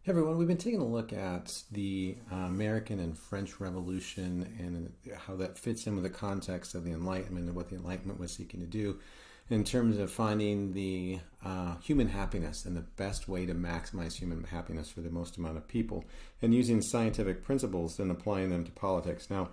Hey everyone, we've been taking a look at the American and French Revolution and how that fits in with the context of the Enlightenment and what the Enlightenment was seeking to do in terms of finding the human happiness and the best way to maximize human happiness for the most amount of people and using scientific principles and applying them to politics. Now,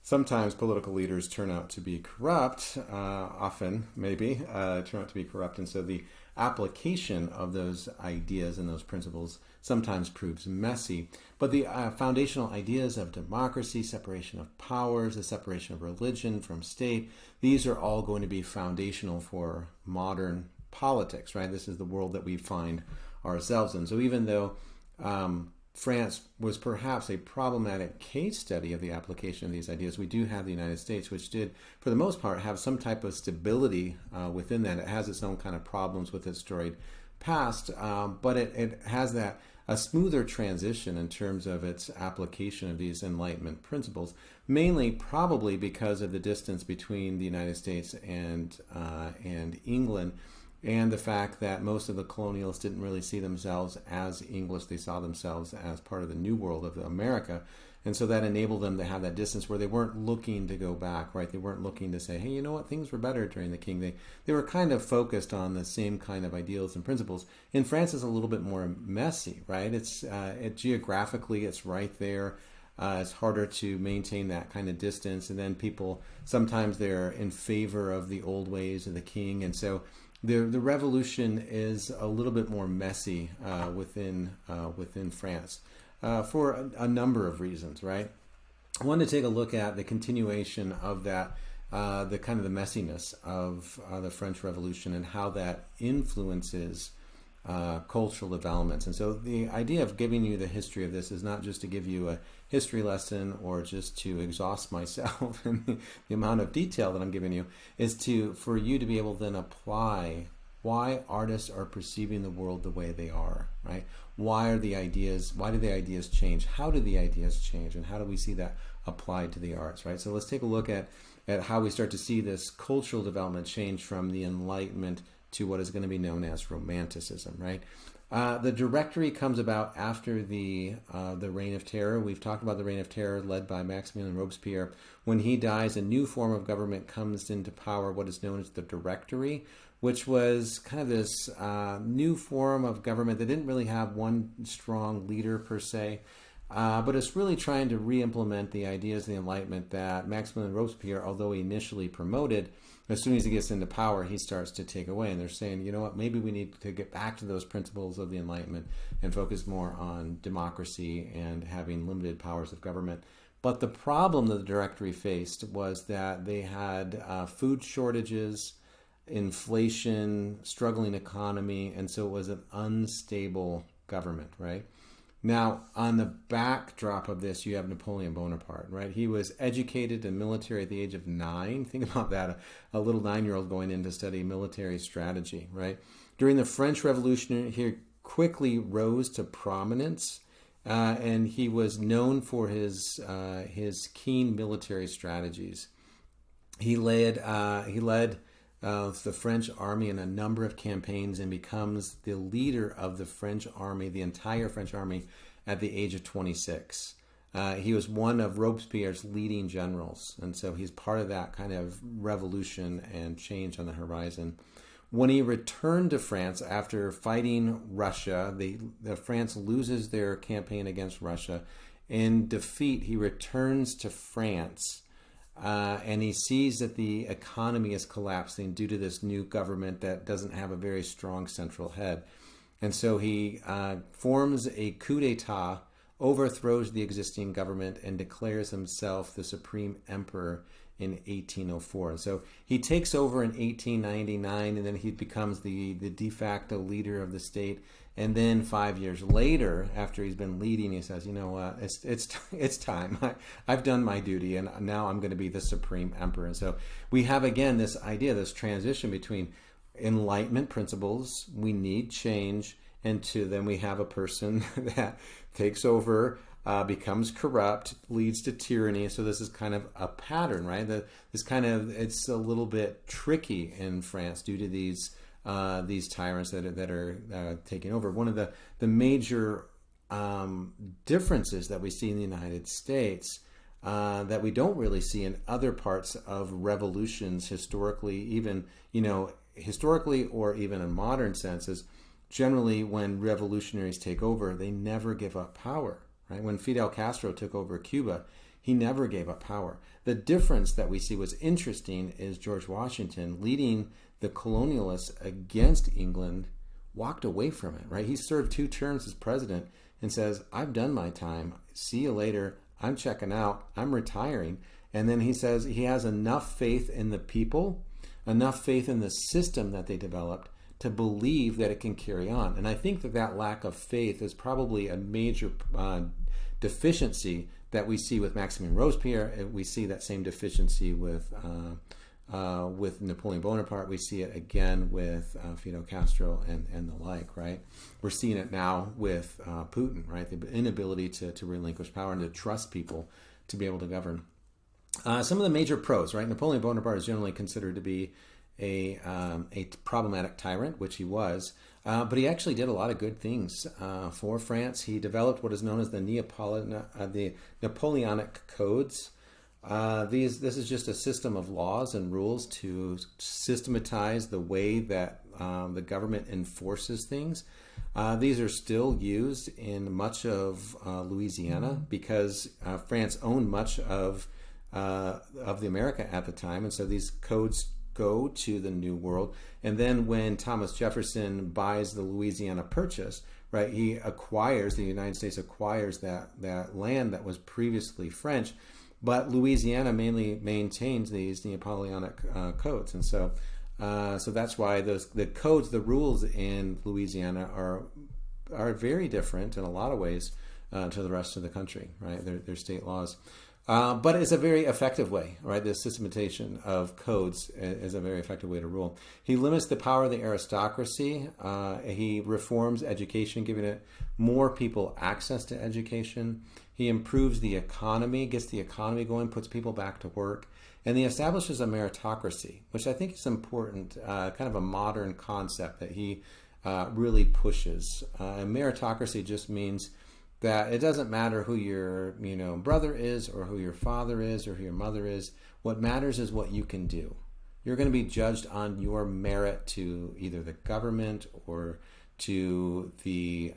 sometimes political leaders turn out to be corrupt, often maybe turn out to be corrupt, and so the application of those ideas and those principles sometimes proves messy. But the foundational ideas of democracy, separation of powers, the separation of religion from state, these are all going to be foundational for modern politics, right? This is the world that we find ourselves in. So even though France was perhaps a problematic case study of the application of these ideas, we do have the United States, which did, for the most part, have some type of stability within that. It has its own kind of problems with its storied past, but it has that a smoother transition in terms of its application of these Enlightenment principles, mainly probably because of the distance between the United States and England, and the fact that most of the colonialists didn't really see themselves as English. They saw themselves as part of the New World of America. And so that enabled them to have that distance where they weren't looking to go back, right? They weren't looking to say, hey, you know what, things were better during the king. They were kind of focused on the same kind of ideals and principles. In France, it's a little bit more messy, right? Geographically, it's right there. It's harder to maintain that kind of distance. And then people, sometimes they're in favor of the old ways of the king. And so the revolution is a little bit more messy within France for a number of reasons, right? I wanted to take a look at the continuation of that, the kind of the messiness of the French Revolution and how that influences cultural developments. And so the idea of giving you the history of this is not just to give you a history lesson or just to exhaust myself in the amount of detail that I'm giving you, is for you to be able to then apply why artists are perceiving the world the way they are, right? Why do the ideas change? How do the ideas change? And how do we see that applied to the arts, right? So let's take a look at how we start to see this cultural development change from the Enlightenment to what is going to be known as Romanticism, right? The Directory comes about after the Reign of Terror. We've talked about the Reign of Terror led by Maximilian Robespierre. When he dies, a new form of government comes into power, what is known as the Directory, which was kind of this new form of government that didn't really have one strong leader per se, but it's really trying to re-implement the ideas of the Enlightenment that Maximilian Robespierre, although he initially promoted, as soon as he gets into power, he starts to take away. And they're saying, you know what, maybe we need to get back to those principles of the Enlightenment and focus more on democracy and having limited powers of government. But the problem that the Directory faced was that they had food shortages, inflation, struggling economy, and so it was an unstable government, right? Now, on the backdrop of this, you have Napoleon Bonaparte, right? He was educated in military at the age of 9. Think about that, a little 9-year-old going in to study military strategy, right? During the French Revolution, he quickly rose to prominence, and he was known for his keen military strategies. He led the French army in a number of campaigns and becomes the leader of the French army, the entire French army, at the age of 26. He was one of Robespierre's leading generals, and so he's part of that kind of revolution and change on the horizon. When he returned to France after fighting Russia, the France loses their campaign against Russia. In defeat, he returns to France. And he sees that the economy is collapsing due to this new government that doesn't have a very strong central head. And so he forms a coup d'etat, overthrows the existing government, and declares himself the supreme emperor in 1804. And so he takes over in 1899, and then he becomes the de facto leader of the state. And then 5 years later, after he's been leading, he says, you know what, it's time. I've done my duty, and now I'm going to be the supreme emperor. And so we have, again, this idea, this transition between Enlightenment principles, we need change, and then we have a person that takes over, becomes corrupt, leads to tyranny. So this is kind of a pattern, right? It's a little bit tricky in France due to these tyrants that are taking over. One of the major differences that we see in the United States that we don't really see in other parts of revolutions historically, even, historically or even in modern senses. Generally, when revolutionaries take over, they never give up power, right? When Fidel Castro took over Cuba, he never gave up power. The difference that we see was interesting is George Washington, leading the colonialists against England, walked away from it, right? He served 2 terms as president and says, I've done my time. See you later. I'm checking out. I'm retiring. And then he says he has enough faith in the people, enough faith in the system that they developed to believe that it can carry on. And I think that lack of faith is probably a major deficiency that we see with Maximilien Robespierre. We see that same deficiency with Napoleon Bonaparte. We see it again with Fidel Castro and the like, right? We're seeing it now with Putin, right? The inability to relinquish power and to trust people to be able to govern. Some of the major pros, right? Napoleon Bonaparte is generally considered to be a problematic tyrant, which he was, but he actually did a lot of good things for France. He developed what is known as the Napoleonic Codes. This is just a system of laws and rules to systematize the way that the government enforces things. These are still used in much of Louisiana because France owned much of the America at the time, and so these codes go to the New World. And then when Thomas Jefferson buys the Louisiana Purchase, right, the United States acquires that land that was previously French, but Louisiana mainly maintains these Napoleonic codes. And so that's why the codes, the rules in Louisiana are very different in a lot of ways to the rest of the country, right? They're state laws. But it's a very effective way, right? The systematization of codes is a very effective way to rule. He limits the power of the aristocracy. He reforms education, giving it more people access to education. He improves the economy, gets the economy going, puts people back to work. And he establishes a meritocracy, which I think is important, kind of a modern concept that he really pushes. And meritocracy just means that it doesn't matter who your brother is or who your father is or who your mother is. What matters is what you can do. You're going to be judged on your merit to either the government or to the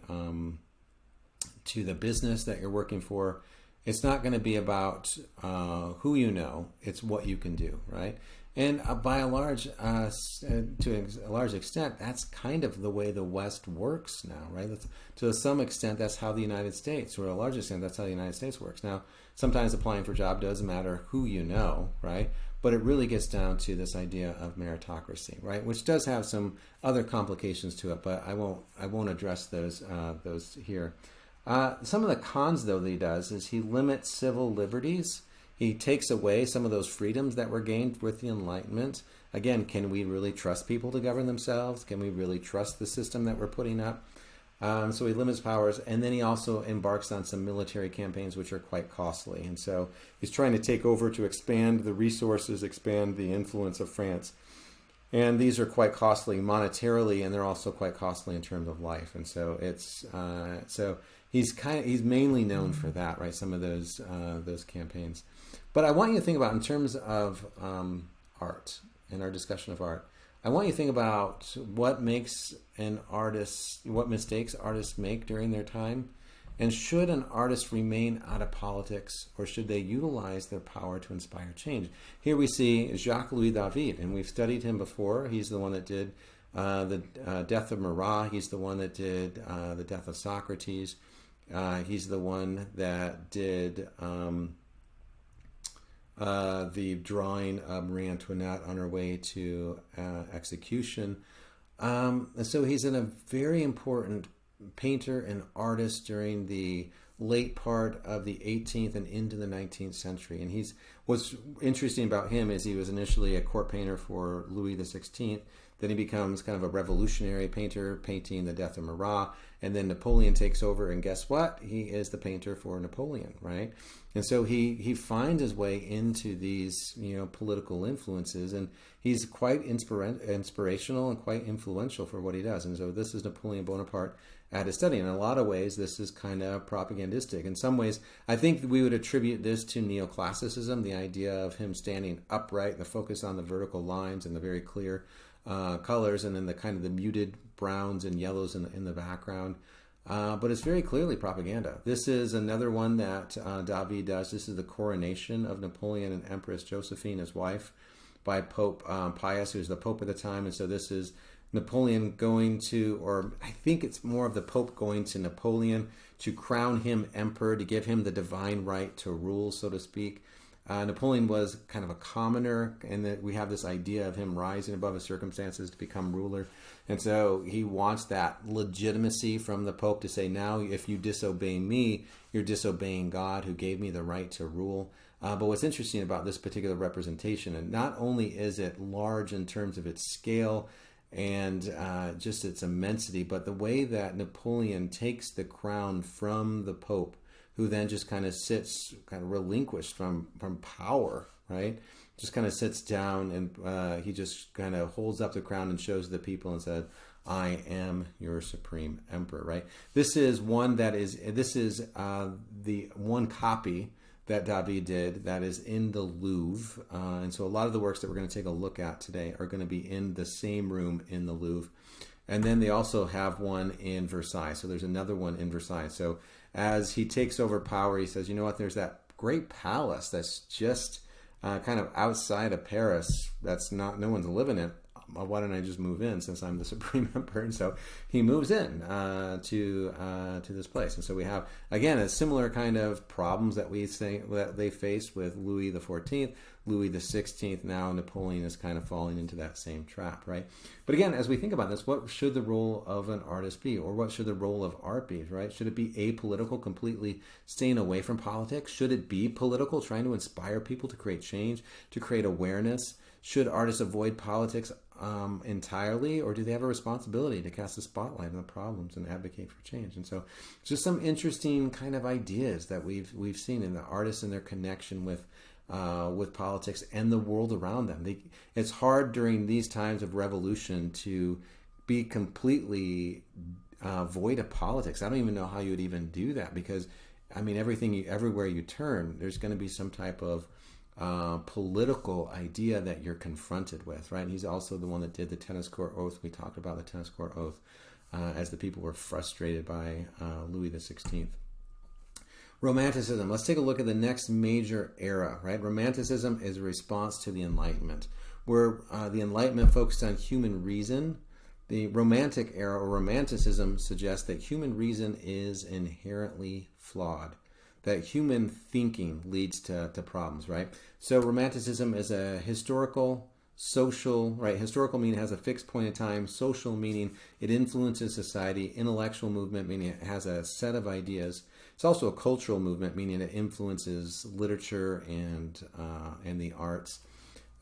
business that you're working for. It's not going to be about who you know. It's what you can do, right? And by to a large extent, that's kind of the way the West works now, right? To some extent, that's how the United States, or a large extent, that's how the United States works. Now, sometimes applying for a job doesn't matter who you know, right? But it really gets down to this idea of meritocracy, right? Which does have some other complications to it, but I won't address those here. Some of the cons, though, that he does is he limits civil liberties. He takes away some of those freedoms that were gained with the Enlightenment. Again, can we really trust people to govern themselves? Can we really trust the system that we're putting up? So he limits powers, and then he also embarks on some military campaigns which are quite costly. And so he's trying to take over to expand the resources, expand the influence of France. And these are quite costly monetarily, and they're also quite costly in terms of life. And so it's he's mainly known for that, right? Some of those campaigns. But I want you to think about, in terms of art and our discussion of art, I want you to think about what makes an artist, what mistakes artists make during their time, and should an artist remain out of politics, or should they utilize their power to inspire change? Here we see Jacques-Louis David, and we've studied him before. He's the one that did the death of Marat. He's the one that did the death of Socrates. He's the one that did the drawing of Marie Antoinette on her way to execution. And so he's a very important painter and artist during the late part of the 18th and into the 19th century. And what's interesting about him is he was initially a court painter for Louis XVI. Then he becomes kind of a revolutionary painter, painting the death of Marat. And then Napoleon takes over, and guess what? He is the painter for Napoleon, right? And so he finds his way into these, political influences, and he's quite inspirational and quite influential for what he does. And so this is Napoleon Bonaparte at his study. In a lot of ways, this is kind of propagandistic. In some ways, I think we would attribute this to neoclassicism, the idea of him standing upright, the focus on the vertical lines and the very clear colors, and then the kind of the muted browns and yellows in the background. But it's very clearly propaganda. This is another one that David does. This is the coronation of Napoleon and Empress Josephine, his wife, by Pope Pius, who's the Pope at the time. And so this is Napoleon going to, or I think it's more of the Pope going to Napoleon to crown him emperor, to give him the divine right to rule, so to speak. Napoleon was kind of a commoner, and that we have this idea of him rising above his circumstances to become ruler. And so he wants that legitimacy from the Pope to say, now if you disobey me, you're disobeying God who gave me the right to rule. But what's interesting about this particular representation, and not only is it large in terms of its scale and just its immensity, but the way that Napoleon takes the crown from the Pope, who then just kind of sits, kind of relinquished from power, right? Just kind of sits down, and he just kind of holds up the crown and shows the people and said, I am your supreme emperor, right? This is the one copy that David did that is in the Louvre. And so a lot of the works that we're going to take a look at today are going to be in the same room in the Louvre. And then they also have one in Versailles. So there's another one in Versailles. So as he takes over power, he says, you know what, there's that great palace that's just kind of outside of Paris. That's not, no one's living in it. Why don't I just move in since I'm the supreme emperor? And so he moves in to this place. And so we have, again, a similar kind of problems that we say that they faced with Louis XIV, Louis XVI. Now Napoleon is kind of falling into that same trap, right? But again, as we think about this, what should the role of an artist be? Or what should the role of art be, right? Should it be apolitical, completely staying away from politics? Should it be political, trying to inspire people to create change, to create awareness? Should artists avoid politics entirely, or do they have a responsibility to cast a spotlight on the problems and advocate for change? And so just some interesting kind of ideas that we've seen in the artists and their connection with politics and the world around them. It's hard during these times of revolution to be completely void of politics. I don't even know how you would even do that, because I mean, everywhere you turn, there's going to be some type of political idea that you're confronted with, right? And he's also the one that did the tennis court oath. We talked about the tennis court oath as the people were frustrated by Louis XVI. Romanticism. Let's take a look at the next major era, right? Romanticism is a response to the Enlightenment, where the Enlightenment focused on human reason. The Romantic era, or Romanticism, suggests that human reason is inherently flawed, that human thinking leads to problems, right? So Romanticism is a historical, social, right? Historical meaning it has a fixed point in time. Social meaning it influences society. Intellectual movement meaning it has a set of ideas. It's also a cultural movement, meaning it influences literature and the arts.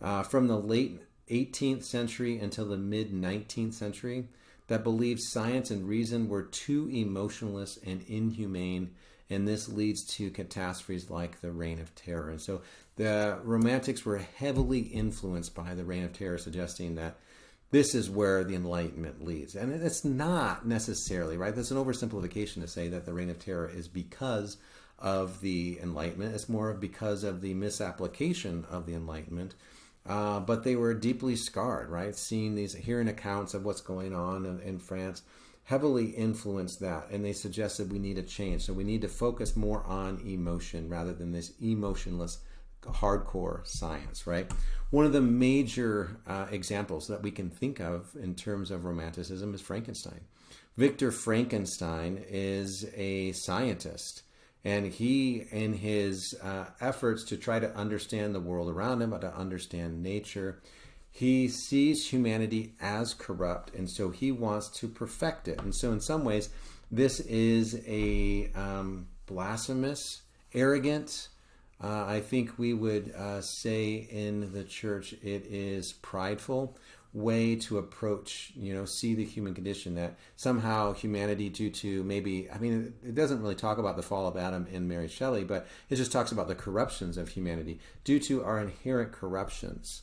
From the late 18th century until the mid-19th century, that believed science and reason were too emotionless and inhumane, and this leads to catastrophes like the Reign of Terror. And so the Romantics were heavily influenced by the Reign of Terror, suggesting that this is where the Enlightenment leads. And it's not necessarily, right? That's an oversimplification to say that the Reign of Terror is because of the Enlightenment. It's more because of the misapplication of the Enlightenment. But they were deeply scarred, right? Hearing accounts of what's going on in France heavily influenced that, and they suggested we need a change. So we need to focus more on emotion rather than this emotionless, hardcore science, right? One of the major examples that we can think of in terms of Romanticism is Frankenstein. Victor Frankenstein is a scientist, and he, in his efforts to try to understand the world around him, to understand nature, he sees humanity as corrupt, and so he wants to perfect it. And so in some ways, this is a blasphemous, arrogant, I think we would say in the church it is prideful way to approach, see the human condition, that somehow humanity, due to it doesn't really talk about the fall of Adam and Mary Shelley, but it just talks about the corruptions of humanity. Due to our inherent corruptions,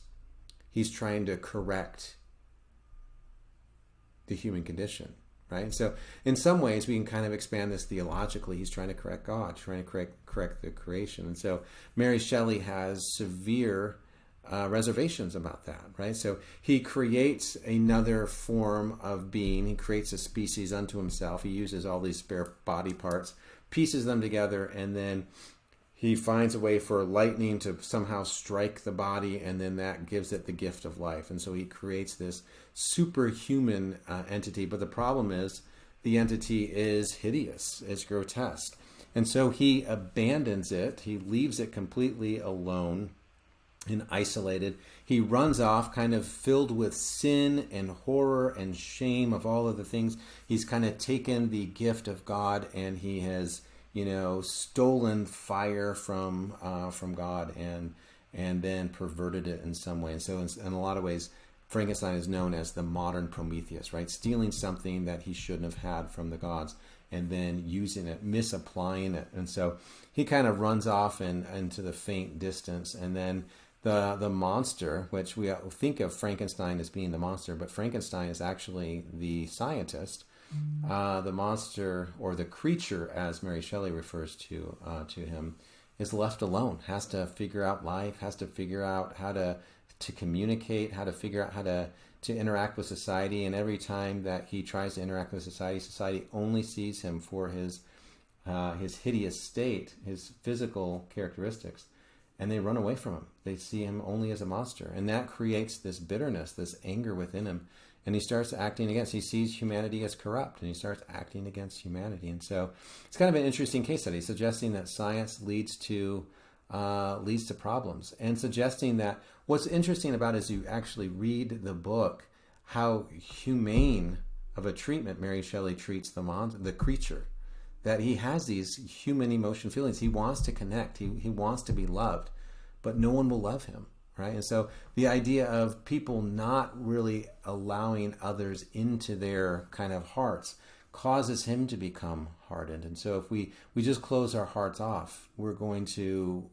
he's trying to correct the human condition, right? So in some ways, we can kind of expand this theologically. He's trying to correct God, trying to correct the creation. And so Mary Shelley has severe reservations about that, right? So he creates another form of being. He creates a species unto himself. He uses all these spare body parts, pieces them together, and then he finds a way for lightning to somehow strike the body, and then that gives it the gift of life. And so he creates this superhuman entity. But the problem is the entity is hideous, it's grotesque. And so he abandons it. He leaves it completely alone and isolated. He runs off kind of filled with sin and horror and shame of all of the things. He's kind of taken the gift of God, and he has, stolen fire from God and then perverted it in some way. And so in a lot of ways, Frankenstein is known as the modern Prometheus, right? Stealing something that he shouldn't have had from the gods and then using it, misapplying it. And so he kind of runs off into the faint distance. And then the monster, which we think of Frankenstein as being the monster, but Frankenstein is actually the scientist. The monster, or the creature, as Mary Shelley refers to him, is left alone, has to figure out life, has to figure out how to communicate, how to figure out how to interact with society. And every time that he tries to interact with society only sees him for his hideous state, his physical characteristics, and they run away from him. They see him only as a monster. And that creates this bitterness, this anger within him. And he starts acting against, he sees humanity as corrupt, and he starts acting against humanity. And so it's kind of an interesting case study, suggesting that science leads to problems, and suggesting that what's interesting about it is you actually read the book, how humane of a treatment Mary Shelley treats the creature, that he has these human emotion feelings. He wants to connect. He wants to be loved, but no one will love him, right? And so the idea of people not really allowing others into their kind of hearts causes him to become hardened. And so if we just close our hearts off, we're going to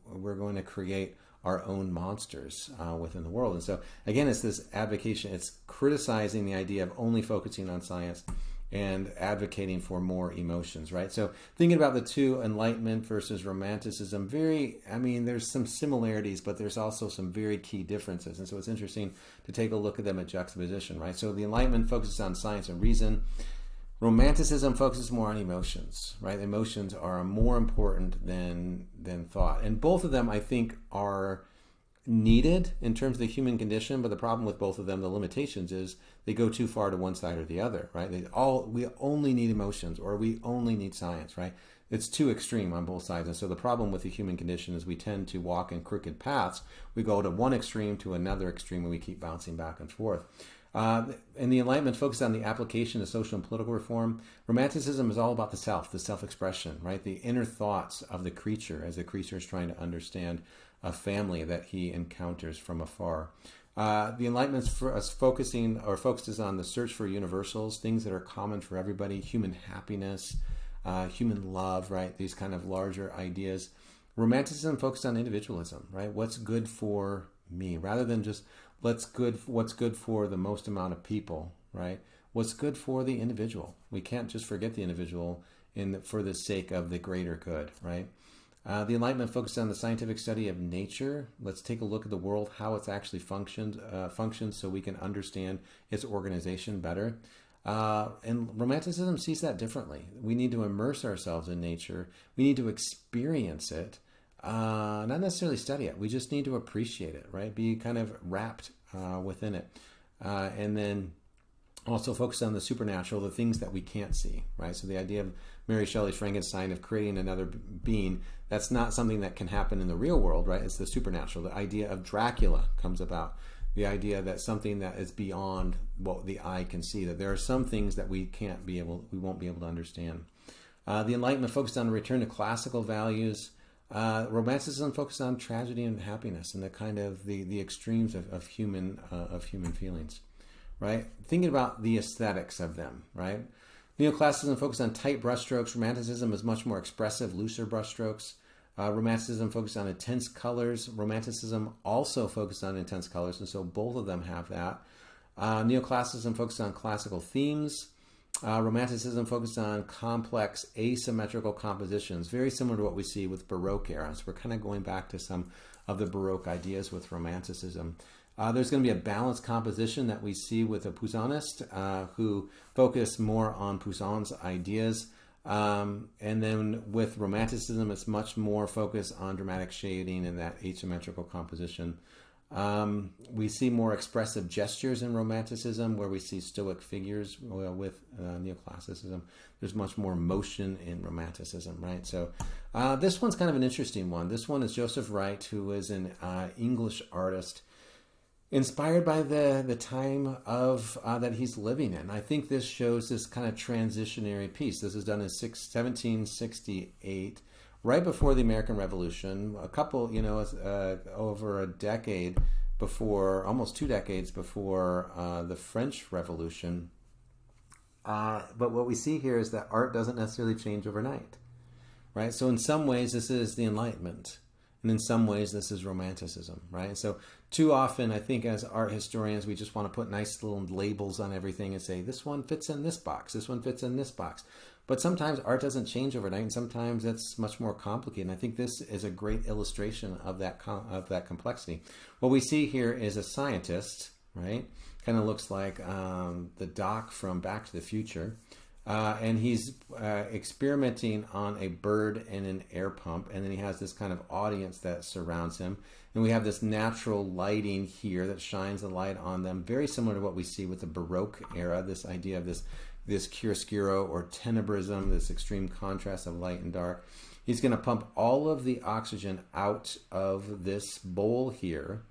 create our own monsters within the world. And so again, it's this advocation. It's criticizing the idea of only focusing on science and advocating for more emotions, right? So thinking about the two, Enlightenment versus Romanticism, there's some similarities, but there's also some very key differences. And so it's interesting to take a look at them at juxtaposition, right? So the Enlightenment focuses on science and reason. Romanticism focuses more on emotions, right? Emotions are more important than thought. And both of them, I think, are needed in terms of the human condition, but the problem with both of them, the limitations, is they go too far to one side or the other, right? We only need emotions, or we only need science, right? It's too extreme on both sides. And so the problem with the human condition is we tend to walk in crooked paths. We go to one extreme to another extreme, and we keep bouncing back and forth. And the Enlightenment focused on the application of social and political reform. Romanticism is all about the self-expression, right? The inner thoughts of the creature as the creature is trying to understand a family that he encounters from afar. The Enlightenment focuses on the search for universals, things that are common for everybody, human happiness, human love, right? These kind of larger ideas. Romanticism focused on individualism, right? What's good for me, rather than just what's good for the most amount of people, right? What's good for the individual. We can't just forget the individual for the sake of the greater good, right? The Enlightenment focused on the scientific study of nature. Let's take a look at the world, how it's actually functions so we can understand its organization better. And Romanticism sees that differently. We need to immerse ourselves in nature. We need to experience it, not necessarily study it. We just need to appreciate it, right? Be kind of wrapped within it. And then also focus on the supernatural, the things that we can't see, right? So the idea of Mary Shelley's Frankenstein, of creating another being, that's not something that can happen in the real world, right? It's the supernatural. The idea of Dracula comes about. The idea that something that is beyond what the eye can see, that there are some things that we won't be able to understand. The Enlightenment focused on a return to classical values. Romanticism focused on tragedy and happiness and the kind of the extremes of human feelings, right? Thinking about the aesthetics of them, right? Neoclassicism focused on tight brushstrokes. Romanticism is much more expressive, looser brushstrokes. Romanticism focused on intense colors. Romanticism also focused on intense colors, and so both of them have that. Neoclassicism focused on classical themes. Romanticism focused on complex asymmetrical compositions, very similar to what we see with Baroque era. So we're kind of going back to some of the Baroque ideas with Romanticism. There's going to be a balanced composition that we see with a Poussinist who focus more on Poussin's ideas. And then with Romanticism, it's much more focused on dramatic shading and that asymmetrical composition. We see more expressive gestures in Romanticism, where we see stoic figures. With Neoclassicism, there's much more motion in Romanticism, right? So this one's kind of an interesting one. This one is Joseph Wright, who is an English artist inspired by the time of that he's living in. I think this shows this kind of transitionary piece. This is done in 1768, right before the American Revolution, a couple, over a decade before, almost 2 decades before the French Revolution. But what we see here is that art doesn't necessarily change overnight, right? So in some ways, this is the Enlightenment. And in some ways, this is Romanticism, right? So too often, I think as art historians, we just want to put nice little labels on everything and say, this one fits in this box, this one fits in this box. But sometimes art doesn't change overnight, and sometimes it's much more complicated. And I think this is a great illustration of that complexity. What we see here is a scientist, right? Kind of looks like the Doc from Back to the Future. And he's experimenting on a bird and an air pump, and then he has this kind of audience that surrounds him. And we have this natural lighting here that shines the light on them, very similar to what we see with the Baroque era, this idea of this chiaroscuro or tenebrism, this extreme contrast of light and dark. He's going to pump all of the oxygen out of this bowl here.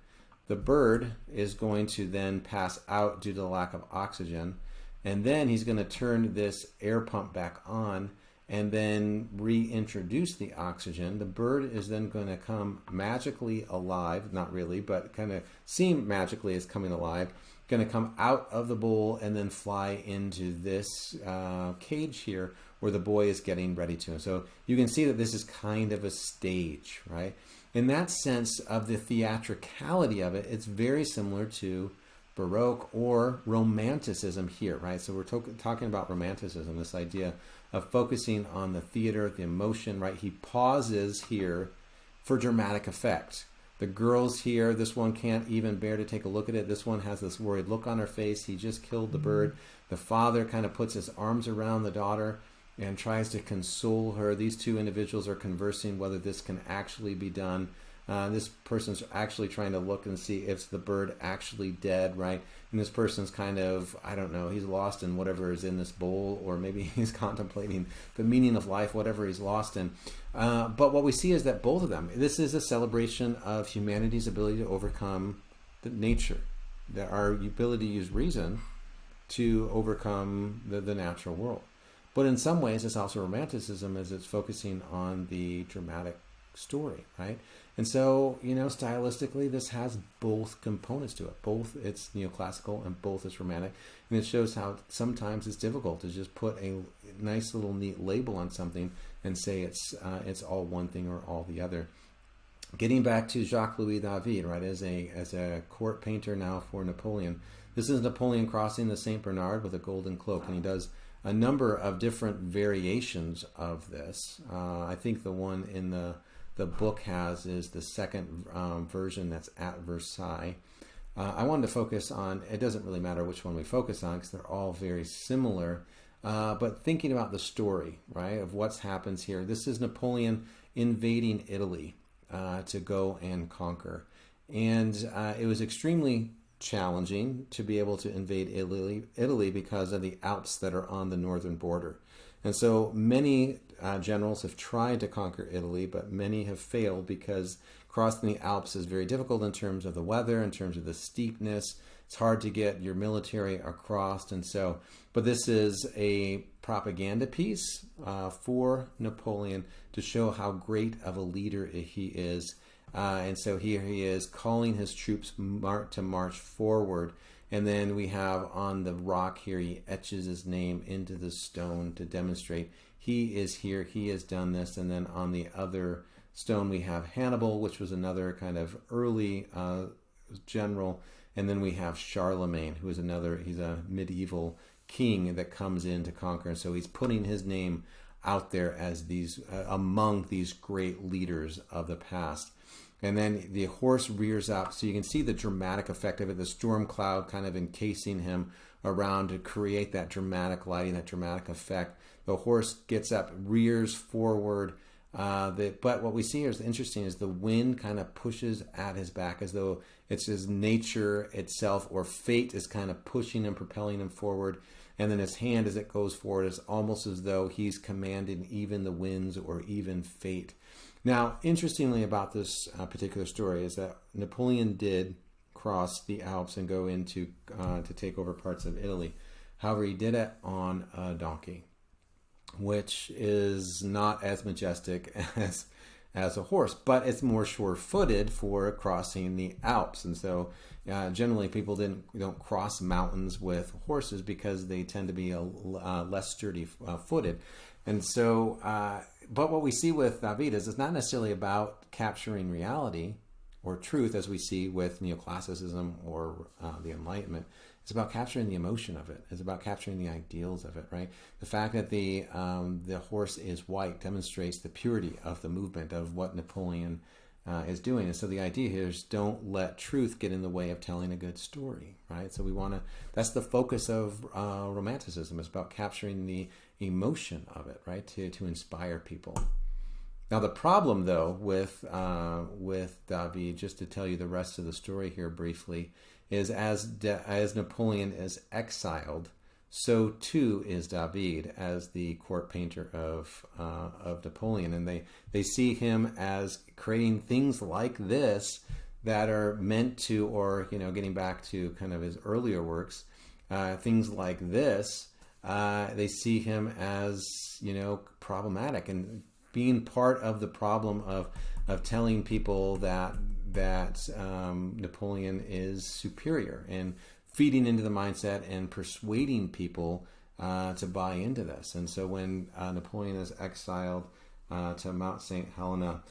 The bird is going to then pass out due to the lack of oxygen. And then he's going to turn this air pump back on and then reintroduce the oxygen. The bird is then going to come magically alive, not really, but kind of seem magically as coming alive, going to come out of the bowl and then fly into this cage here where the boy is getting ready to. So you can see that this is kind of a stage, right? In that sense of the theatricality of it, it's very similar to Baroque or Romanticism here, right? So we're talking about Romanticism, this idea of focusing on the theater, the emotion, right? He pauses here for dramatic effect. The girls here, this one can't even bear to take a look at it. This one has this worried look on her face. He just killed the bird. The father kind of puts his arms around the daughter and tries to console her. These two individuals are conversing whether this can actually be done. This person's actually trying to look and see if the bird actually dead, right? And this person's kind of, I don't know, he's lost in whatever is in this bowl, or maybe he's contemplating the meaning of life, whatever he's lost in. But what we see is that both of them, this is a celebration of humanity's ability to overcome the nature, our ability to use reason to overcome the natural world. But in some ways, it's also Romanticism, as it's focusing on the dramatic story, right? And so, stylistically, this has both components to it. Both it's neoclassical and both it's romantic. And it shows how sometimes it's difficult to just put a nice little neat label on something and say it's all one thing or all the other. Getting back to Jacques-Louis David, right, as a court painter now for Napoleon. This is Napoleon crossing the St. Bernard with a golden cloak, and he does a number of different variations of this. I think the one in the book is the second version that's at Versailles. I wanted to focus on, it doesn't really matter which one we focus on because they're all very similar, but thinking about the story, right, of what happens here. This is Napoleon invading Italy to go and conquer. And it was extremely challenging to be able to invade Italy because of the Alps that are on the northern border. And so many generals have tried to conquer Italy, but many have failed because crossing the Alps is very difficult in terms of the weather, in terms of the steepness. It's hard to get your military across. And so, but this is a propaganda piece for Napoleon to show how great of a leader he is. And so here he is calling his troops to march forward. And then we have on the rock here, he etches his name into the stone to demonstrate he is here, he has done this. And then on the other stone, we have Hannibal, which was another kind of early general. And then we have Charlemagne, who is he's a medieval king that comes in to conquer. And so he's putting his name out there as these among these great leaders of the past. And then the horse rears up, so you can see the dramatic effect of it, the storm cloud kind of encasing him around to create that dramatic lighting, that dramatic effect. The horse gets up, rears forward, but what we see here is interesting is the wind kind of pushes at his back as though it's his nature itself or fate is kind of pushing and propelling him forward. And then his hand as it goes forward is almost as though he's commanding even the winds or even fate. Now, interestingly about this particular story is that Napoleon did cross the Alps and go into to take over parts of Italy. However, he did it on a donkey, which is not as majestic as a horse, but it's more sure-footed for crossing the Alps. And so generally people don't cross mountains with horses because they tend to be less sturdy footed. And so, but what we see with David is it's not necessarily about capturing reality or truth as we see with neoclassicism or the Enlightenment. It's about capturing the emotion of it. It's about capturing the ideals of it, right? The fact that the horse is white demonstrates the purity of the movement of what Napoleon is doing. And so the idea here is don't let truth get in the way of telling a good story, right? So we want to, that's the focus of Romanticism. It's about capturing the emotion of it, right? To inspire people. Now the problem though with David, just to tell you the rest of the story here briefly, is as Napoleon is exiled, so too is David as the court painter of Napoleon, and they see him as creating things like this that are meant to, or getting back to kind of his earlier works, things like this, they see him as problematic and being part of the problem of telling people that Napoleon is superior and feeding into the mindset and persuading people to buy into this. And so when Napoleon is exiled to Mount St. Helena,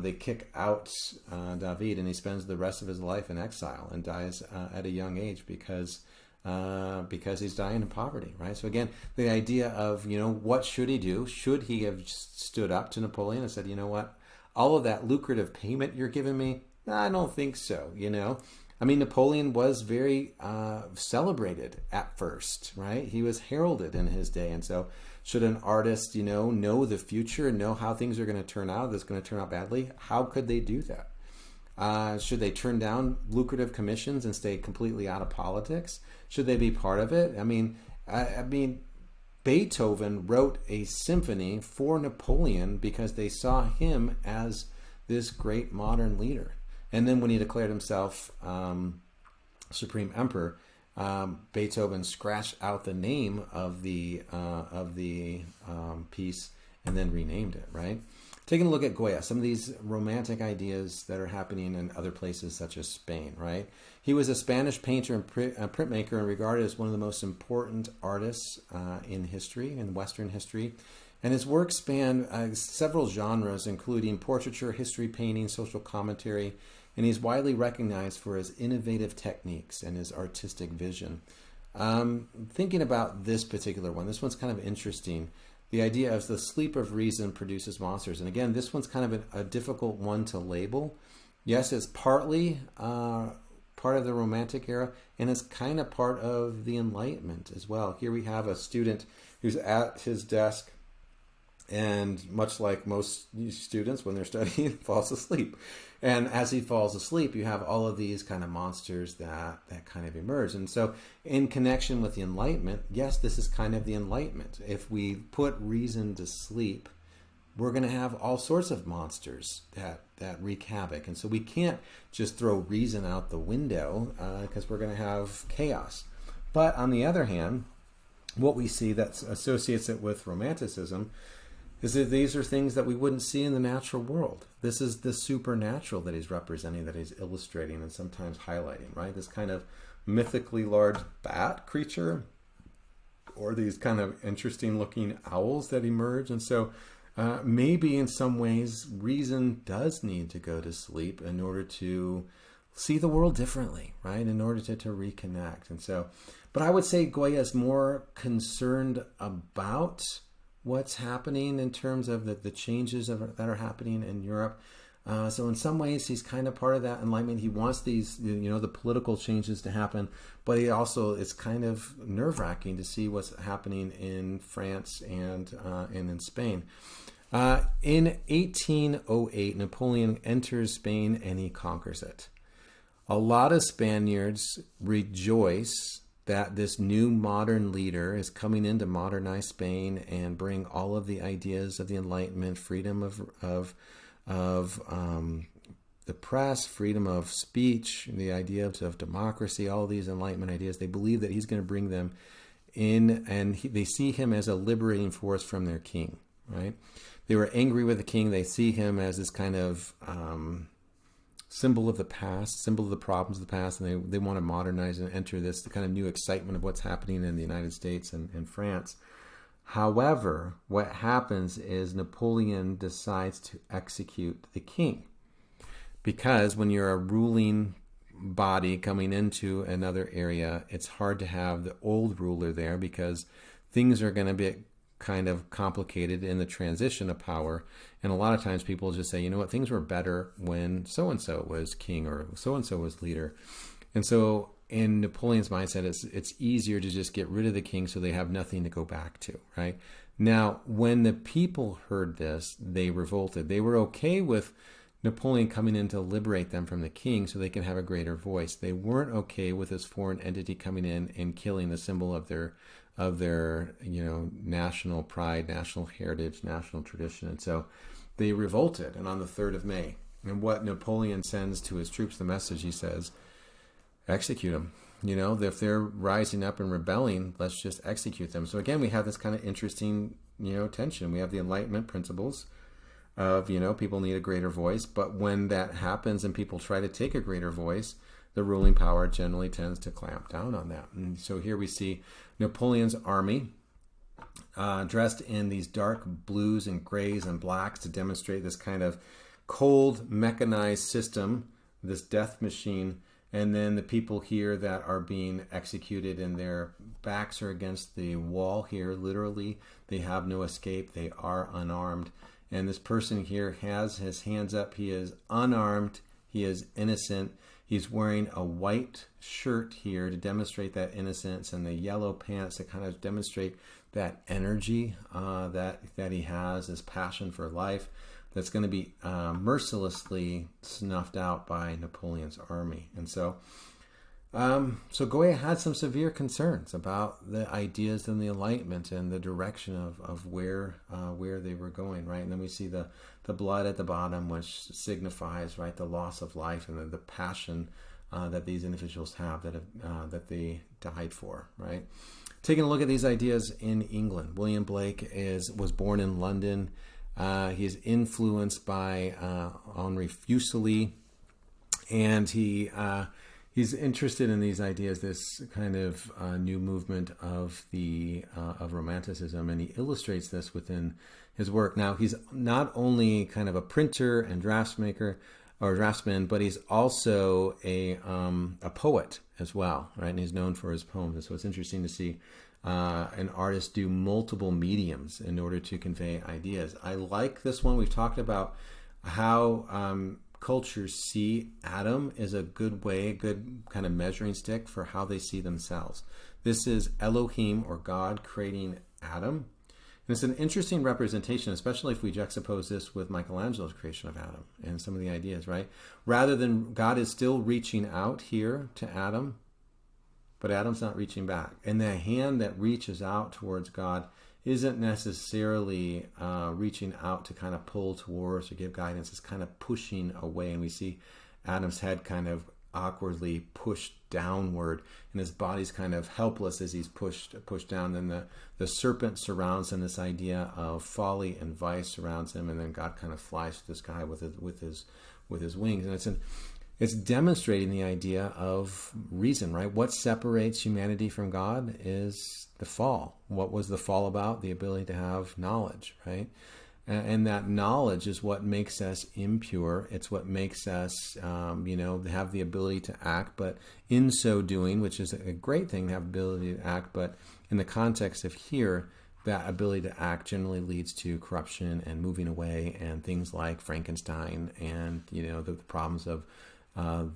they kick out David, and he spends the rest of his life in exile and dies at a young age because he's dying in poverty, right? So again, the idea of, what should he do? Should he have stood up to Napoleon and said, you know what, all of that lucrative payment you're giving me, I don't think so, I mean, Napoleon was very celebrated at first, right? He was heralded in his day. And so should an artist, know the future and know how things are going to turn out, that's going to turn out badly? How could they do that? Should they turn down lucrative commissions and stay completely out of politics? Should they be part of it? I mean, Beethoven wrote a symphony for Napoleon because they saw him as this great modern leader. And then when he declared himself Supreme Emperor, Beethoven scratched out the name of the piece and then renamed it, right? Taking a look at Goya, some of these romantic ideas that are happening in other places such as Spain, right? He was a Spanish painter and printmaker and regarded as one of the most important artists in history, in Western history. And his work spanned several genres, including portraiture, history painting, social commentary, and he's widely recognized for his innovative techniques and his artistic vision. Thinking about this particular one, this one's kind of interesting. The idea of the sleep of reason produces monsters. And again, this one's kind of a difficult one to label. Yes, it's partly part of the Romantic era, and it's kind of part of the Enlightenment as well. Here we have a student who's at his desk, and much like most students when they're studying, falls asleep. And as he falls asleep, you have all of these kind of monsters that kind of emerge. And so in connection with the Enlightenment, yes, this is kind of the Enlightenment. If we put reason to sleep, we're going to have all sorts of monsters that wreak havoc. And so we can't just throw reason out the window because we're going to have chaos. But on the other hand, what we see that associates it with Romanticism is that these are things that we wouldn't see in the natural world. This is the supernatural that he's representing, that he's illustrating and sometimes highlighting, right? This kind of mythically large bat creature, or these kind of interesting looking owls that emerge. And so maybe in some ways reason does need to go to sleep in order to see the world differently, right? In order to reconnect. And so, But I would say Goya is more concerned about what's happening in terms of the changes that are happening in Europe. So in some ways, he's kind of part of that enlightenment. He wants these, the political changes to happen, but he also, it's kind of nerve-wracking to see what's happening in France and in Spain. In 1808, Napoleon enters Spain and he conquers it. A lot of Spaniards rejoice that this new modern leader is coming in to modernize Spain and bring all of the ideas of the Enlightenment, freedom of the press, freedom of speech, the idea of democracy, all these Enlightenment ideas. They believe that he's going to bring them in, and they see him as a liberating force from their king, right? They were angry with the king. They see him as this kind of symbol of the past, symbol of the problems of the past, and they want to modernize and enter this kind of new excitement of what's happening in the United States and France. However, what happens is Napoleon decides to execute the king, because when you're a ruling body coming into another area, it's hard to have the old ruler there because things are going to be kind of complicated in the transition of power. And a lot of times people just say, you know what, things were better when so-and-so was king or so-and-so was leader. And so in Napoleon's mindset, it's easier to just get rid of the king so they have nothing to go back to, right? Now, when the people heard this, they revolted. They were okay with Napoleon coming in to liberate them from the king so they can have a greater voice. They weren't okay with this foreign entity coming in and killing the symbol of their national pride, national heritage, national tradition. And so they revolted. And on the 3rd of May, and what Napoleon sends to his troops, the message, he says, execute them. If they're rising up and rebelling, let's just execute them. So again, we have this kind of interesting, tension. We have the Enlightenment principles of, people need a greater voice. But when that happens and people try to take a greater voice, the ruling power generally tends to clamp down on that. And so here we see Napoleon's army dressed in these dark blues and grays and blacks to demonstrate this kind of cold mechanized system, this death machine. And then the people here that are being executed, and their backs are against the wall here. Literally, they have no escape. They are unarmed. And this person here has his hands up. He is unarmed. He is innocent. He's wearing a white shirt here to demonstrate that innocence, and the yellow pants to kind of demonstrate that energy that he has, his passion for life, that's going to be mercilessly snuffed out by Napoleon's army. And so Goya had some severe concerns about the ideas and the Enlightenment and the direction of where they were going, right? And then we see the blood at the bottom, which signifies, right, the loss of life and the passion that these individuals have that they died for, right? Taking a look at these ideas in England, William Blake was born in London. He is influenced by Henri Fuseli, and he's interested in these ideas, this kind of new movement of Romanticism, and he illustrates this within his work. Now, he's not only kind of a printer and draftsman, but he's also a poet as well, right? And he's known for his poems. And so it's interesting to see an artist do multiple mediums in order to convey ideas. I like this one. We've talked about how cultures see Adam is a good kind of measuring stick for how they see themselves. This is Elohim, or God, creating Adam. And it's an interesting representation, especially if we juxtapose this with Michelangelo's creation of Adam and some of the ideas, right? Rather than God is still reaching out here to Adam, but Adam's not reaching back. And the hand that reaches out towards God isn't necessarily reaching out to kind of pull towards or give guidance. It's kind of pushing away. And we see Adam's head kind of awkwardly pushed downward, and his body's kind of helpless as he's pushed down. Then the serpent surrounds him. This idea of folly and vice surrounds him, and then God kind of flies to the sky with his wings. And it's demonstrating the idea of reason, right? What separates humanity from God is the fall. What was the fall about? The ability to have knowledge, right? And that knowledge is what makes us impure. It's what makes us, have the ability to act. But in so doing, which is a great thing to have the ability to act, but in the context of here, that ability to act generally leads to corruption and moving away and things like Frankenstein and, the problems of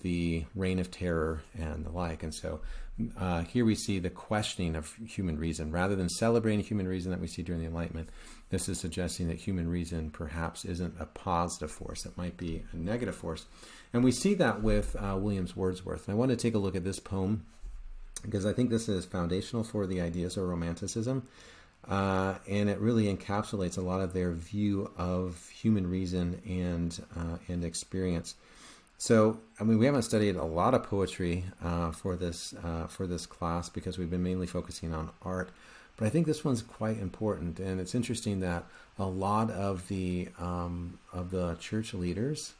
the reign of terror and the like. And so here we see the questioning of human reason. Rather than celebrating human reason that we see during the Enlightenment, this is suggesting that human reason perhaps isn't a positive force. It might be a negative force. And we see that with William Wordsworth. And I want to take a look at this poem because I think this is foundational for the ideas of Romanticism. And it really encapsulates a lot of their view of human reason and experience. So, we haven't studied a lot of poetry for this class because we've been mainly focusing on art. But I think this one's quite important, and it's interesting that a lot of the church leaders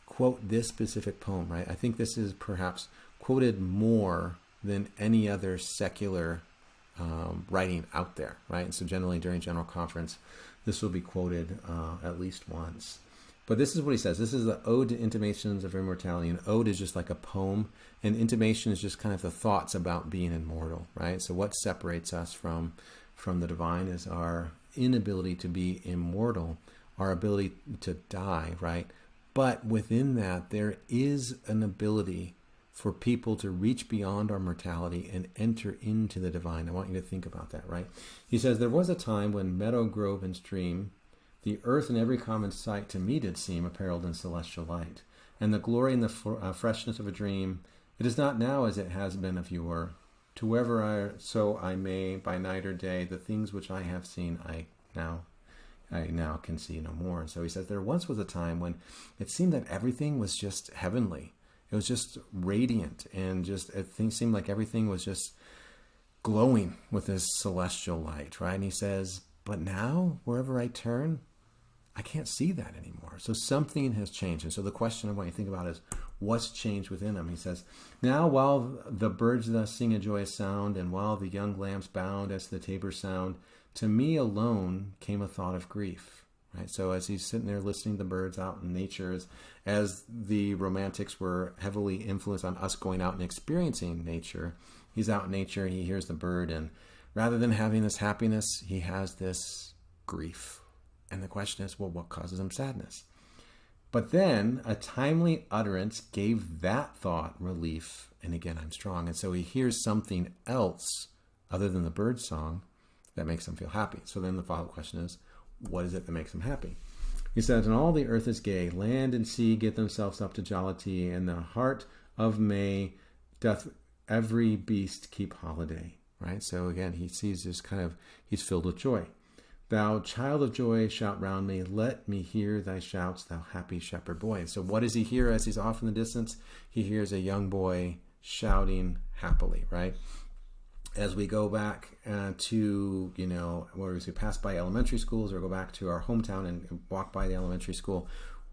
quote this specific poem. Right? I think this is perhaps quoted more than any other secular writing out there. Right? And so, generally during General Conference, this will be quoted at least once. But this is what he says. This is the Ode to Intimations of Immortality. An ode is just like a poem, and intimation is just kind of the thoughts about being immortal, right? So what separates us from the divine is our inability to be immortal, our ability to die, right? But within that, there is an ability for people to reach beyond our mortality and enter into the divine. I want you to think about that, right? He says, there was a time when meadow, grove, and stream, the earth and every common sight to me did seem apparelled in celestial light, and the glory and the freshness of a dream. It is not now as it has been of yore. To wherever I may, by night or day, the things which I have seen, I now can see no more. And so he says, there once was a time when it seemed that everything was just heavenly. It was just radiant, and things seemed like everything was just glowing with this celestial light, right? And he says, but now, wherever I turn, I can't see that anymore. So something has changed. And so the question I want you to think about is, what's changed within him? He says, now while the birds thus sing a joyous sound, and while the young lambs bound as the tabor sound, to me alone came a thought of grief. Right? So as he's sitting there listening to the birds out in nature, as the Romantics were heavily influenced on us going out and experiencing nature, he's out in nature, he hears the bird, and rather than having this happiness, he has this grief. And the question is, well, what causes him sadness? But then a timely utterance gave that thought relief. And again, I'm strong. And so he hears something else other than the bird song that makes him feel happy. So then the follow-up question is, what is it that makes him happy? He says, and all the earth is gay. Land and sea give themselves up to jollity. And the heart of May doth every beast keep holiday. Right? So again, he sees this he's filled with joy. Thou child of joy, shout round me, let me hear thy shouts, thou happy shepherd boy. So what does he hear as he's off in the distance? He hears a young boy shouting happily, right? As we go back to, where we pass by elementary schools or go back to our hometown and walk by the elementary school,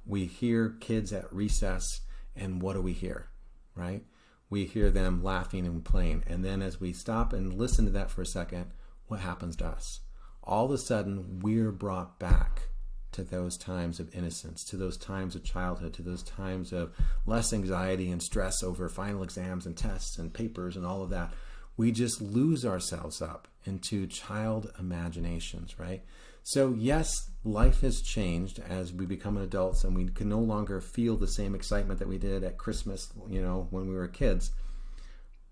we hear kids at recess, and what do we hear, right? We hear them laughing and playing. And then as we stop and listen to that for a second, what happens to us? All of a sudden, we're brought back to those times of innocence, to those times of childhood, to those times of less anxiety and stress over final exams and tests and papers and all of that. We just lose ourselves up into child imaginations, right? So yes, life has changed as we become adults, and we can no longer feel the same excitement that we did at Christmas, when we were kids.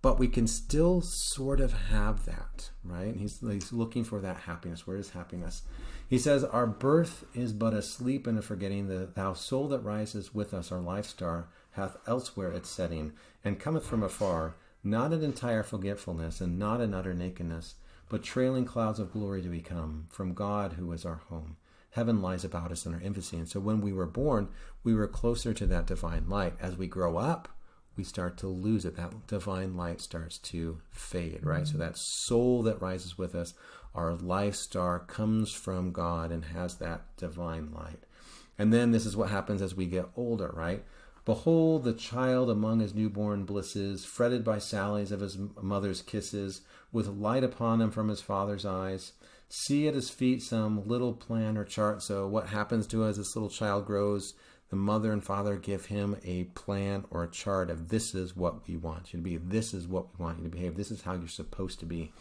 But we can still sort of have that, right? He's looking for that happiness. Where is happiness? He says, our birth is but a sleep and a forgetting. Thou soul that rises with us, our life star, hath elsewhere its setting, and cometh from afar, not an entire forgetfulness, and not an utter nakedness, but trailing clouds of glory do we come, from God who is our home. Heaven lies about us in our infancy. And so when we were born, we were closer to that divine light. As we grow up, we start to lose it. That divine light starts to fade, right? So that soul that rises with us, our life star, comes from God and has that divine light. And then this is what happens as we get older, right? Behold the child among his newborn blisses, fretted by sallies of his mother's kisses, with light upon him from his father's eyes. see at his feet some little plan or chart. So what happens to as this little child grows, the mother and father give him a plan or a chart of this is what we want you to be. This is what we want you to behave. This is how you're supposed to be.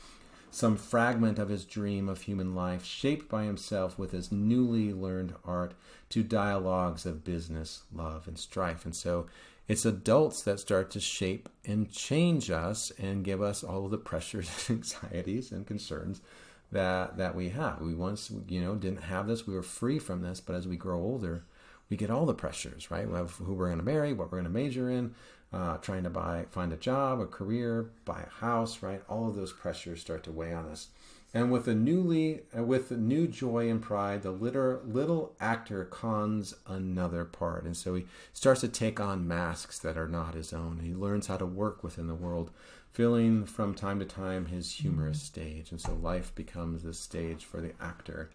Some fragment of his dream of human life, shaped by himself with his newly learned art to dialogues of business, love, and strife. And so it's adults that start to shape and change us and give us all of the pressures and anxieties and concerns that we have. We once, didn't have this. We were free from this. But as we grow older, we get all the pressures, right? We have who we're going to marry, what we're going to major in, trying to find a job, a career, buy a house, right? All of those pressures start to weigh on us. And with the new joy and pride, the little actor cons another part. And so he starts to take on masks that are not his own. He learns how to work within the world, filling from time to time his humorous stage. And so life becomes this stage for the actor.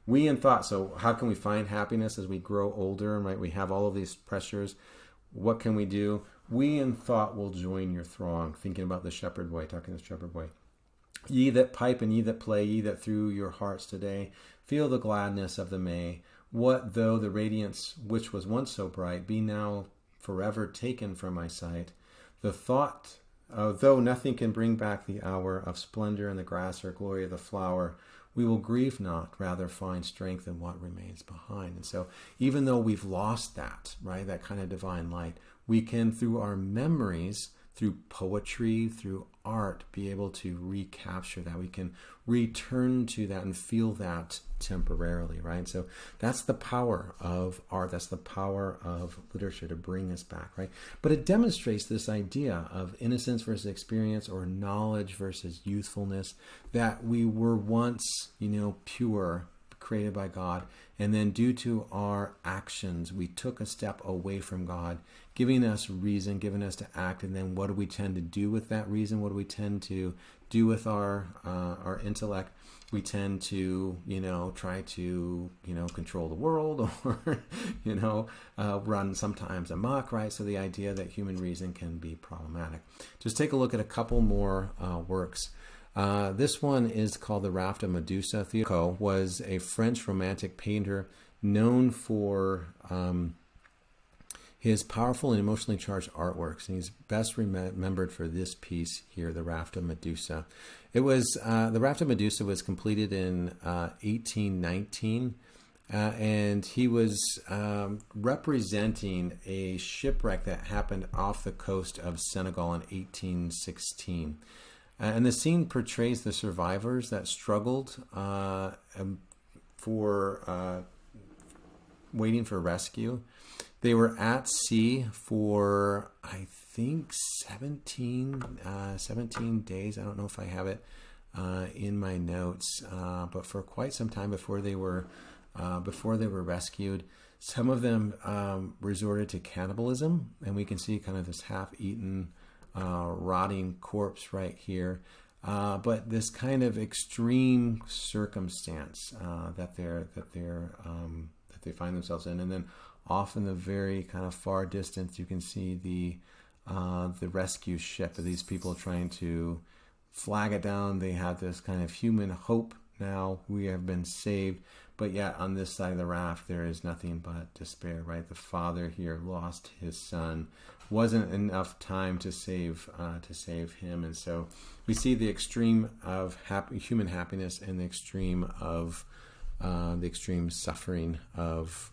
We in thought, so how can we find happiness as we grow older, right? We have all of these pressures. What can we do? We in thought will join your throng, thinking about the shepherd boy, talking to the shepherd boy. Ye that pipe and ye that play, ye that through your hearts today feel the gladness of the May. What though the radiance which was once so bright be now forever taken from my sight? The thought, though nothing can bring back the hour of splendor in the grass or glory of the flower, we will grieve not, rather find strength in what remains behind. And so even though we've lost that, right, that kind of divine light, we can, through our memories, through poetry, through art, be able to recapture that. We can return to that and feel that temporarily, right? So that's the power of art. That's the power of literature to bring us back, right? But it demonstrates this idea of innocence versus experience, or knowledge versus youthfulness, that we were once, pure, created by God, and then due to our actions, we took a step away from God, giving us reason, giving us to act, and then what do we tend to do with that reason? What do we tend to do with our intellect? We tend to, try to, control the world, or, run sometimes amok, right? So the idea that human reason can be problematic. Just take a look at a couple more works. This one is called The Raft of Medusa. Theo was a French romantic painter known for his powerful and emotionally charged artworks, and he's best remembered for this piece here, The Raft of Medusa. It was The Raft of Medusa was completed in 1819, and he was representing a shipwreck that happened off the coast of Senegal in 1816. And the scene portrays the survivors that struggled for waiting for rescue. They were at sea for, I think, 17 days. I don't know if I have it in my notes, but for quite some time before they were rescued. Some of them resorted to cannibalism, and we can see kind of this half-eaten, rotting corpse right here. But this kind of extreme circumstance that they find themselves in, and then off in the very kind of far distance, you can see the rescue ship of these people trying to flag it down. They have this kind of human hope. Now we have been saved, but yet on this side of the raft there is nothing but despair. Right, the father here lost his son. Wasn't enough time to save him, and so we see the extreme of human happiness and the extreme of suffering of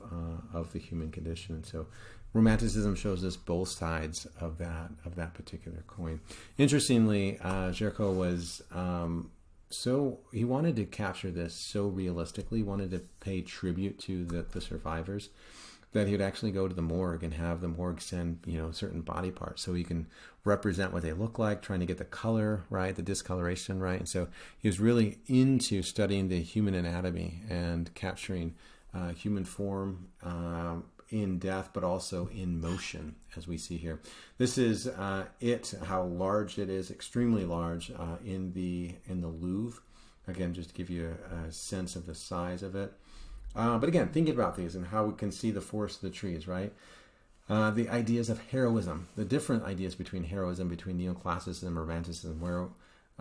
the human condition. And so Romanticism shows us both sides of that particular coin. Interestingly, Géricault was he wanted to capture this so realistically, wanted to pay tribute to the survivors, that he would actually go to the morgue and have the morgue send, certain body parts so he can represent what they look like, trying to get the color right, the discoloration right. And so he was really into studying the human anatomy and capturing human form in death, but also in motion, as we see here. This is how large it is, extremely large, in the Louvre. Again, just to give you a sense of the size of it. But again, thinking about these and how we can see the forest of the trees, right? The ideas of heroism, the different ideas between heroism, between neoclassicism and romanticism, where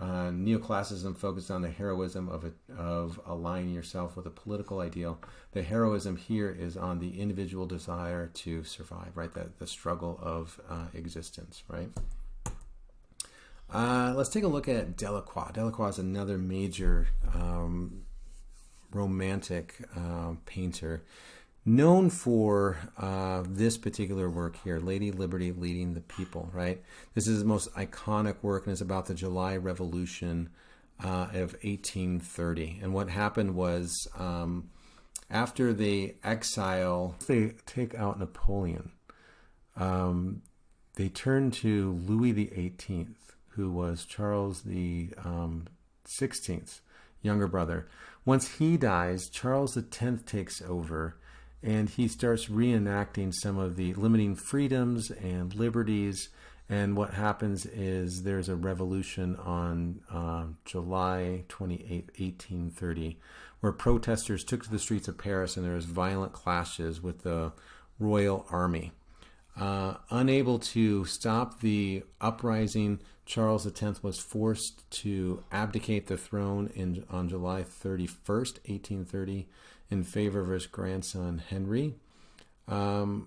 Neoclassicism focused on the heroism of aligning yourself with a political ideal. The heroism here is on the individual desire to survive, right? The struggle of existence, right? Let's take a look at Delacroix. Delacroix is another major romantic painter, known for this particular work here, Lady Liberty Leading the People, right? This is his most iconic work, and it's about the July Revolution of 1830. And what happened was, after they take out Napoleon, they turn to Louis the 18th, who was Charles the 16th younger brother. Once he dies, Charles X takes over, and he starts reenacting some of the limiting freedoms and liberties. And what happens is there's a revolution on July 28th, 1830, where protesters took to the streets of Paris, and there was violent clashes with the royal army. Unable to stop the uprising, Charles X was forced to abdicate the throne on July 31st, 1830, in favor of his grandson Henry. And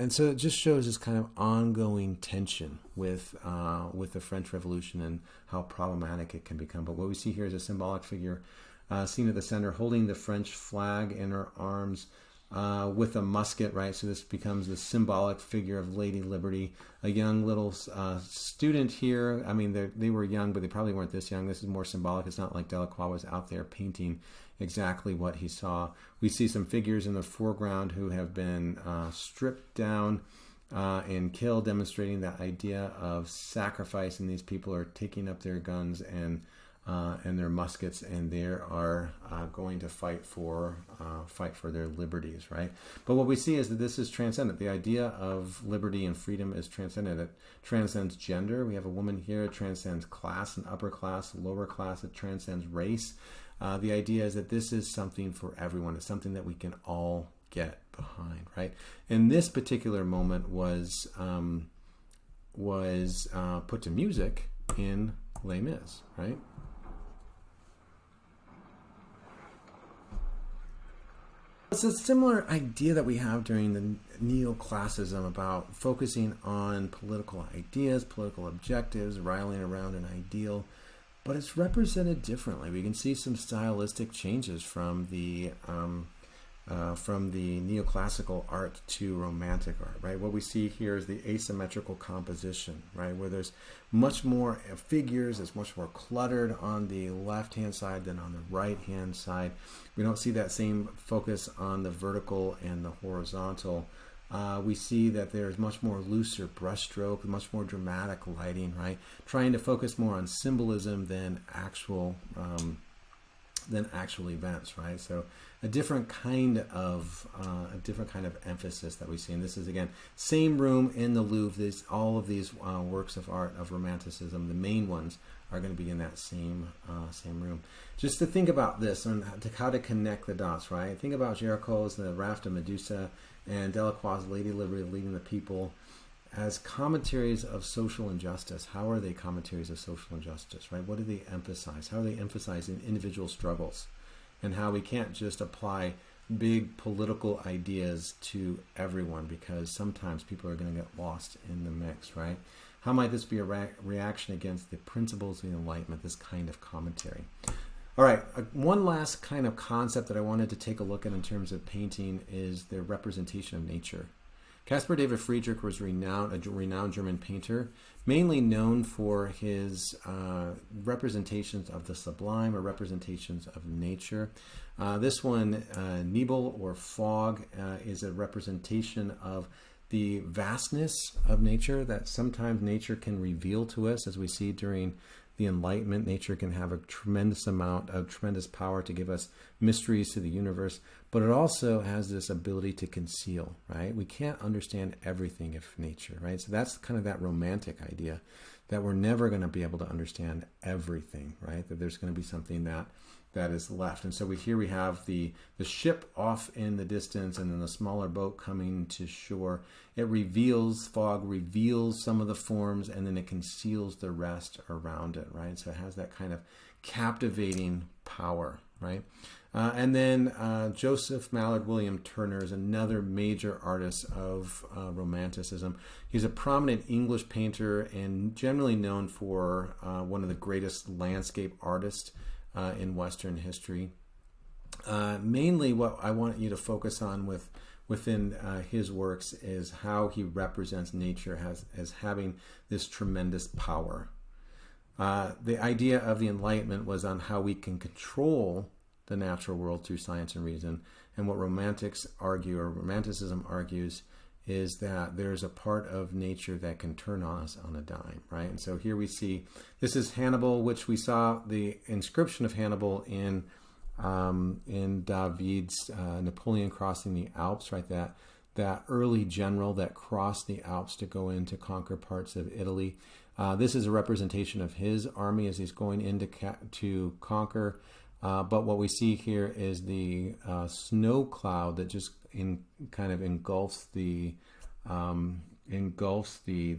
so it just shows this kind of ongoing tension with the French Revolution and how problematic it can become. But what we see here is a symbolic figure seen at the center holding the French flag in her arms, with a musket, right? So this becomes the symbolic figure of Lady Liberty. A young little student here. I mean, they were young, but they probably weren't this young. This is more symbolic. It's not like Delacroix was out there painting exactly what he saw. We see some figures in the foreground who have been stripped down and killed, demonstrating that idea of sacrifice. And these people are taking up their guns and their muskets, and they are going to fight for their liberties, right? But what we see is that this is transcendent. The idea of liberty and freedom is transcendent. It transcends gender. We have a woman here. It transcends class and upper class, lower class. It transcends race. The idea is that this is something for everyone. It's something that we can all get behind, right? And this particular moment was put to music in Les Mis, right? It's a similar idea that we have during the neoclassicism about focusing on political ideas, political objectives, rallying around an ideal, but it's represented differently. We can see some stylistic changes from the neoclassical art to romantic art, right? What we see here is the asymmetrical composition, right? Where there's much more figures, it's much more cluttered on the left-hand side than on the right-hand side. We don't see that same focus on the vertical and the horizontal. We see that there's much more looser brushstroke, much more dramatic lighting, right? Trying to focus more on symbolism than actual events, right? So a different kind of emphasis that we see. And this is, again, same room in the Louvre. All of these works of art of Romanticism, the main ones, are going to be in that same room. Just to think about this and how to connect the dots, right? Think about Géricault's The Raft of Medusa and Delacroix's Lady Liberty Leading the People as commentaries of social injustice. How are they commentaries of social injustice, right? What do they emphasize? How are they emphasizing individual struggles and how we can't just apply big political ideas to everyone, because sometimes people are going to get lost in the mix, right? How might this be a reaction against the principles of the Enlightenment, this kind of commentary? All right, one last kind of concept that I wanted to take a look at in terms of painting is the representation of nature. Caspar David Friedrich was a renowned German painter, mainly known for his representations of the sublime or representations of nature. This one, Nebel or Fog, is a representation of the vastness of nature that sometimes nature can reveal to us, as we see during the Enlightenment. Nature can have a tremendous amount of tremendous power to give us mysteries to the universe, but it also has this ability to conceal, right? We can't understand everything of nature, right? So that's kind of that romantic idea that we're never going to be able to understand everything, right? That there's going to be something that that is left. And so we have the ship off in the distance, and then the smaller boat coming to shore. Fog reveals some of the forms, and then it conceals the rest around it, right? So it has that kind of captivating power, right? And then Joseph Mallord William Turner is another major artist of Romanticism. He's a prominent English painter and generally known for one of the greatest landscape artists in Western history. Mainly what I want you to focus on within his works is how he represents nature as having this tremendous power. The idea of the Enlightenment was on how we can control the natural world through science and reason. And what Romanticism argues is that there's a part of nature that can turn on us on a dime, right? And so here we see, this is Hannibal, which we saw the inscription of Hannibal in David's Napoleon crossing the Alps, right? That early general that crossed the Alps to go in to conquer parts of Italy. This is a representation of his army as he's going in to conquer. But what we see here is the snow cloud that just kind of engulfs the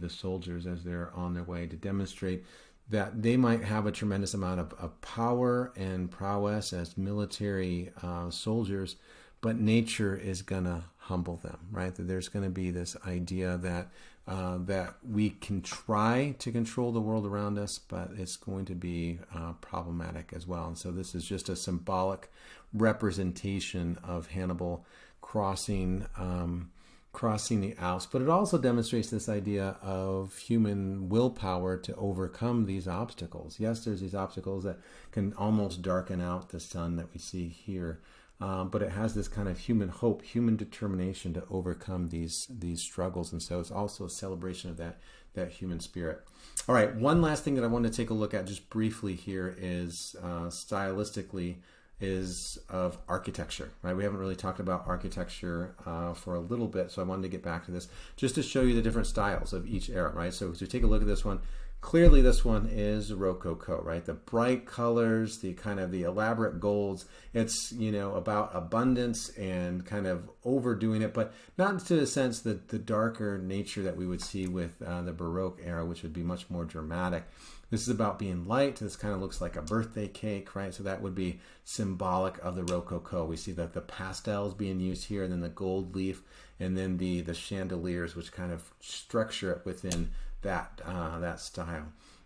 soldiers as they're on their way, to demonstrate that they might have a tremendous amount of power and prowess as military soldiers, but nature is going to humble them, right? That there's going to be this idea that we can try to control the world around us, but it's going to be problematic as well. And so this is just a symbolic representation of Hannibal crossing the Alps, but it also demonstrates this idea of human willpower to overcome these obstacles. Yes, there's these obstacles that can almost darken out the sun that we see here. But it has this kind of human hope, human determination to overcome these struggles. And so it's also a celebration of that human spirit. All right, one last thing that I want to take a look at just briefly here is stylistically is of architecture, right? We haven't really talked about architecture for a little bit, so I wanted to get back to this just to show you the different styles of each era, right? So to take a look at this one, clearly this one is Rococo, right? The bright colors, the kind of the elaborate golds. It's, about abundance and kind of overdoing it, but not to the sense that the darker nature that we would see with the Baroque era, which would be much more dramatic. This is about being light. This kind of looks like a birthday cake, right? So that would be symbolic of the Rococo. We see that the pastels being used here, and then the gold leaf, and then the chandeliers, which kind of structure it within that style.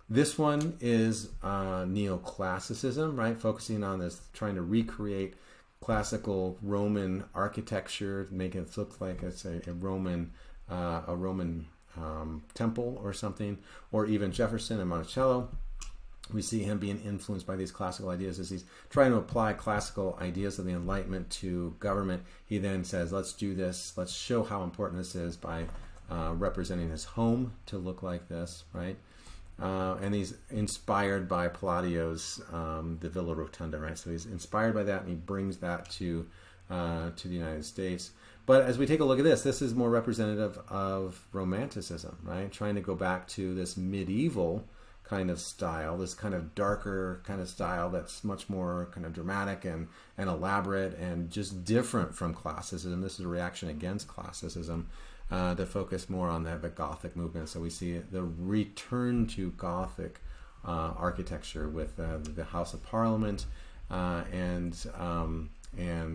This one is neoclassicism, right? Focusing on this, trying to recreate classical Roman architecture, making it look like it's a Roman temple or something, or even Jefferson and Monticello. We see him being influenced by these classical ideas as he's trying to apply classical ideas of the Enlightenment to government. He then says, let's do this. Let's show how important this is by representing his home to look like this, right? And he's inspired by Palladio's the Villa Rotunda, right? So he's inspired by that, and he brings that to the United States. But as we take a look at this is more representative of Romanticism, right? Trying to go back to this medieval kind of style, this kind of darker kind of style that's much more kind of dramatic and elaborate and just different from classicism. This is a reaction against classicism to focus more on the Gothic movement. So we see the return to Gothic architecture with the House of Parliament and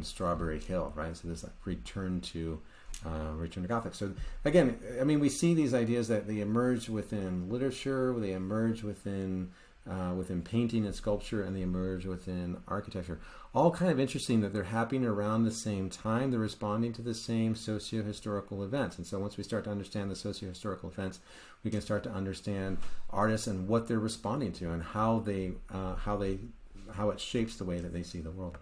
Strawberry Hill, right? So this return to Gothic. So again, I mean, we see these ideas that they emerge within literature, they emerge within painting and sculpture, and they emerge within architecture. All kind of interesting that they're happening around the same time. They're responding to the same socio-historical events. And so once we start to understand the socio-historical events, we can start to understand artists and what they're responding to and how it shapes the way that they see the world.